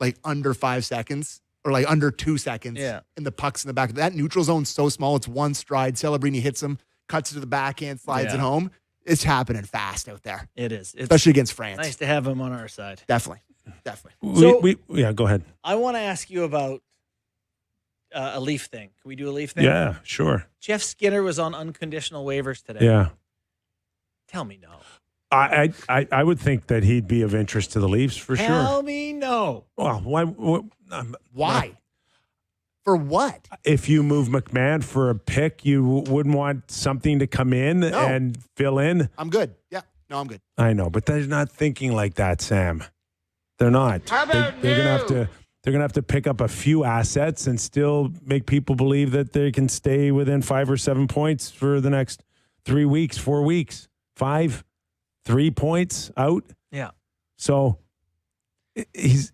like under 5 seconds. Or under 2 seconds, and the puck's in the back. That neutral zone's so small, it's one stride. Celebrini hits him, cuts it to the backhand, slides it Yeah. home. It's happening fast out there, It is. It's especially against France. nice to have him on our side. Definitely. So- Yeah, go ahead. I want to ask you about a Leaf thing. Can we do a Leaf thing? Yeah, sure. Jeff Skinner was on unconditional waivers today. Yeah. Tell me no. I would think that he'd be of interest to the Leafs for sure. Tell me no. Well, Why? For what? If you move McMahon for a pick, you wouldn't want something to come in and fill in. I'm good. Yeah. No, I'm good. I know, but they're not thinking like that, Sam. They're not. How about they're gonna have to pick up a few assets and still make people believe that they can stay within 5 or 7 points for the next 3 weeks, 4 weeks. 3 points out. Yeah. So he's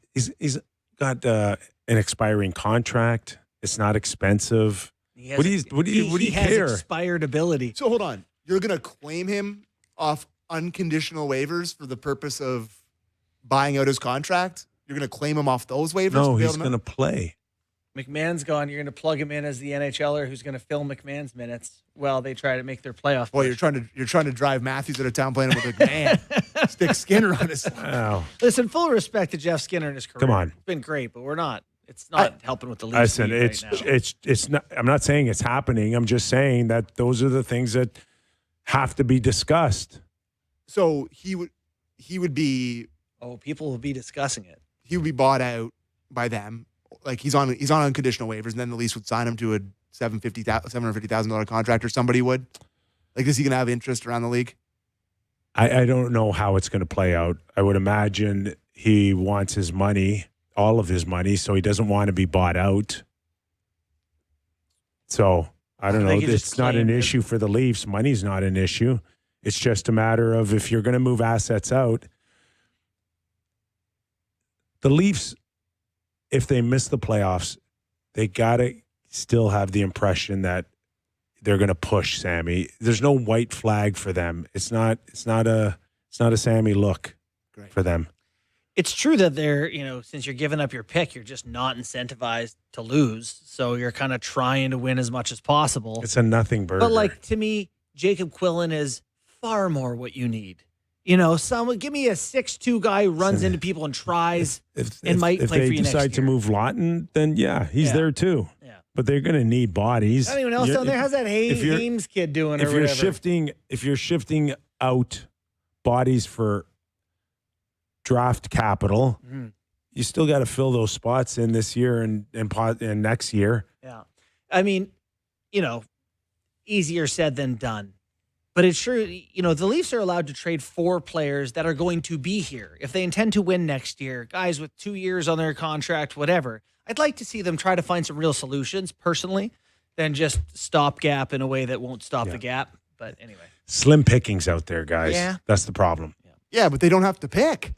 got an expiring contract. It's not expensive. What do you has care? expired ability. So hold on. You're going to claim him off unconditional waivers for the purpose of buying out his contract? You're going to claim him off those waivers? No, to be able he's to- going to play. McMahon's gone. You're going to plug him in as the NHLer who's going to fill McMahon's minutes while they try to make their playoff. Boy, push. you're trying to drive Matthews out of town playing with a man. Stick Skinner on his. Oh, Listen, full respect to Jeff Skinner and his career. Come on. It's been great, but we're not. It's not helping with the Leafs. listen, lead right now. it's not. I'm not saying it's happening. I'm just saying that those are the things that have to be discussed. So he would be People will be discussing it. bought out by them. Like he's on unconditional waivers, and then the Leafs would sign him to a $750,000 contract, or somebody would. Like, is he going to have interest around the league? I don't know how it's going to play out. I would imagine he wants his money, all of his money, so he doesn't want to be bought out. So I don't know. think he just It's not an claimed it. issue for the Leafs. Money's not an issue. It's just a matter of if you're going to move assets out. The Leafs, if they miss the playoffs, they got to still have the impression that they're going to push Sammy. There's no white flag for them. It's not a Sammy look Great. for them. It's true that they're, since you're giving up your pick, you're just not incentivized to lose. So you're kind of trying to win as much as possible. It's a nothing burger. But to me, Jacob Quillen is far more what you need. Someone give me a 6'2" guy who runs into people and tries and might if play they for you next decide to year. move Lawton, then he's Yeah. there too. Yeah. But they're going to need bodies. Anyone else down there? How's that Hames kid doing? If or you're whatever? if you're shifting out bodies for draft capital, you still got to fill those spots in this year and next year. Yeah. I mean, easier said than done. But it's sure, the Leafs are allowed to trade 4 players that are going to be here. If they intend to win next year, guys with 2 years on their contract, whatever, I'd like to see them try to find some real solutions personally than just stopgap in a way that won't stop the gap. But anyway. Slim pickings out there, guys. Yeah. That's the problem. Yeah, but they don't have to pick.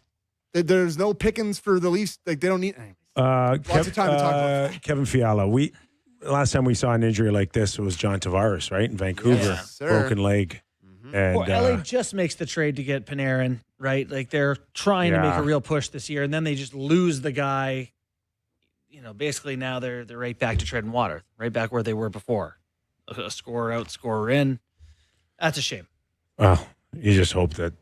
There's no pickings for the Leafs. Like, they don't need. Lots of time to talk about that. Kevin Fiala. Last time we saw an injury like this, it was John Tavares, right, in Vancouver. Yes, sir. Broken leg. And LA just makes the trade to get Panarin, right? Like they're trying to make Yeah. a real push this year, and then they just lose the guy. Basically now they're right back to treading water, right back where they were before. A scorer out, scorer in. That's a shame. well, you just hope that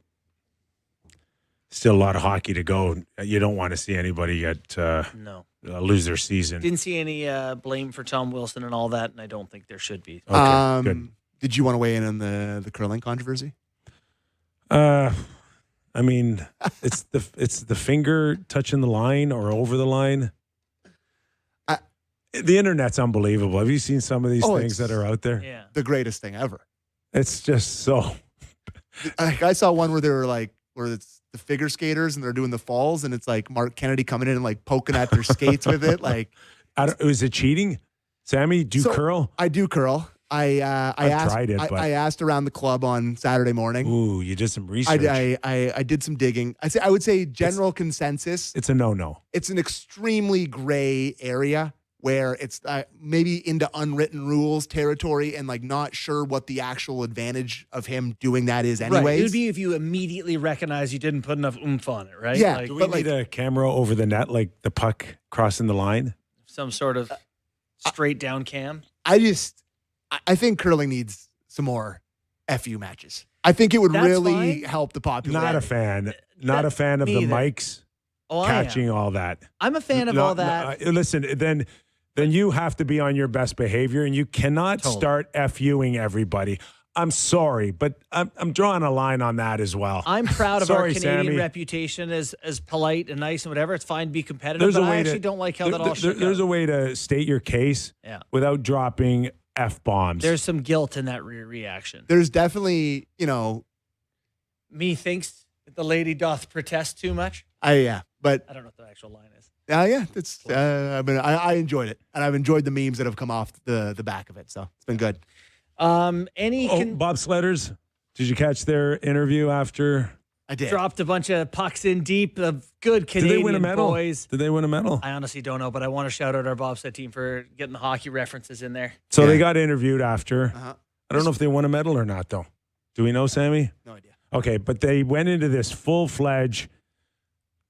still a lot of hockey to go. You don't want to see anybody get No. lose their season. Didn't see any blame for Tom Wilson and all that, and I don't think there should be. Okay, good. Did you want to weigh in on the curling controversy? I mean, it's the finger touching the line or over the line. The internet's unbelievable. Have you seen some of these things that are out there? Yeah. The greatest thing ever. It's just so. I saw one where they were where it's the figure skaters and they're doing the falls, and it's like Mark Kennedy coming in and poking at their skates with it. Is it cheating? Sammy, do you curl? I do curl. I asked, tried it, but I asked around the club on Saturday morning. Ooh, you did some research. I did some digging. I would say general consensus. It's a no-no. It's an extremely gray area where it's maybe into unwritten rules territory and not sure what the actual advantage of him doing that is anyways. Right. It would be if you immediately recognize you didn't put enough oomph on it, right? Yeah. Do we need a camera over the net, like the puck crossing the line? Some sort of straight down cam. I think curling needs some more FU matches. I think it would That's really fine. help the population. Not a fan. Not a fan of the neither. mics Oh, catching all that. I'm a fan of all that. Listen, then you have to be on your best behavior, and you cannot Totally. start FUing everybody. I'm sorry, but I'm drawing a line on that as well. I'm proud of our Sorry, Canadian Sammy. reputation as polite and nice and whatever. It's fine to be competitive, There's but a I way actually to, don't like how that all shook There's out. a way to state your case Yeah. without dropping F-bombs. There's some guilt in that reaction. There's definitely, Me thinks that the lady doth protest too much. but I don't know what the actual line is. yeah, it's. I enjoyed it, and I've enjoyed the memes that have come off the back of it. So it's been good. Bob Sledders, did you catch their interview after? I did. dropped a bunch of pucks in deep of good Did Canadian they win a medal? boys. Did they win a medal? I honestly don't know, but I want to shout out our bobsled team for getting the hockey references in there. So Yeah. they got interviewed after. Uh-huh. I don't know if they won a medal or not, though. Do we know, Sammy? No idea. Okay, but they went into this full-fledged,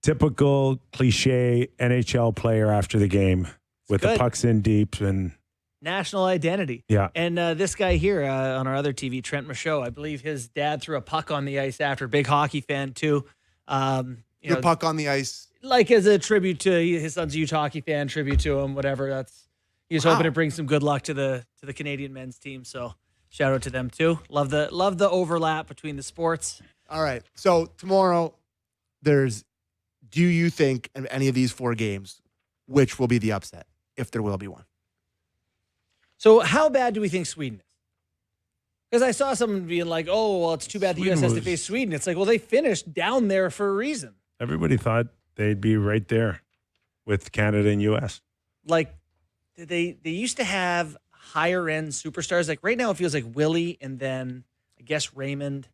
typical cliche NHL player after the game with the good. pucks in deep, and National identity. yeah, And this guy here on our other TV, Trent Michaud, I believe his dad threw a puck on the ice after. Big hockey fan, too. The puck on the ice. Like as a tribute to his son's a huge hockey fan, tribute to him, whatever. He's hoping to bring some good luck to the Canadian men's team. So shout out to them too. Love the overlap between the sports. All right. So tomorrow, do you think in any of these 4 games, which will be the upset, if there will be one? So how bad do we think Sweden is? Because I saw someone being like, "Oh, well, it's too bad the Sweden U.S. has to was- face Sweden." It's like, well, they finished down there for a reason. everybody thought they'd be right there with Canada and U.S. Like they used to have higher end superstars. Like right now, it feels like Willie and then I guess Raymond.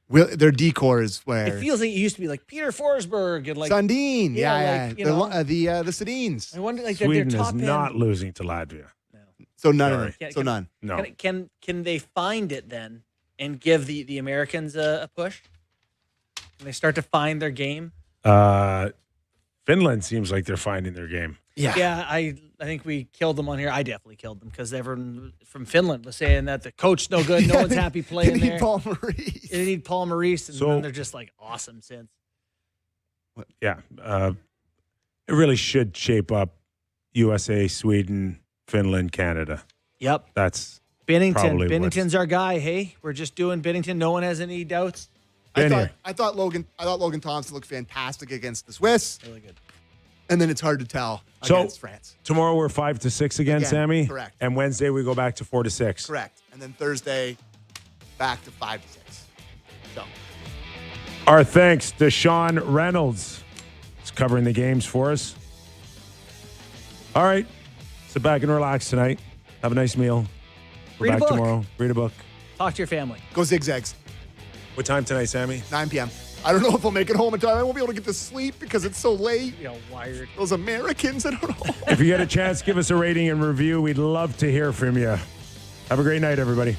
Their decor is where It feels like it used to be like Peter Forsberg and like Sundin. Yeah, like, you the know. the Sedins. I wonder like their Sweden top is end. not losing to Latvia. So none of Sorry. them. So none. No. Can they find it then and give the Americans a push? Can they start to find their game? Finland seems like they're finding their game. Yeah, I think we killed them on here. I definitely killed them because everyone from Finland was saying that the coach's no good. No one's happy playing They need there. Paul Maurice. They need Paul Maurice, and So- then they're just like awesome since. Yeah. It really should shape up USA, Sweden, Finland, Canada. Yep. That's Bennington. Probably Bennington's our guy. Hey, we're just doing Bennington. No one has any doubts. been here. I thought Logan Thompson looked fantastic against the Swiss, Really good. and then it's hard to tell So- against France. Tomorrow we're 5 to 6 again, Again, Sammy. correct. And Wednesday we go back to 4 to 6. Correct. And then Thursday, back to 5 to 6. So Our thanks to Sean Reynolds. He's covering the games for us. All right. Sit back and relax tonight. Have a nice meal. We're Read a back book. tomorrow. Read a book. Talk to your family. go zigzags. What time tonight, Sammy? 9 p.m. I don't know if I'll make it home in time. I won't be able to get to sleep because it's so late. You know, wired. Those Americans, I don't know. If you get a chance, give us a rating and review. We'd love to hear from you. Have a great night, everybody.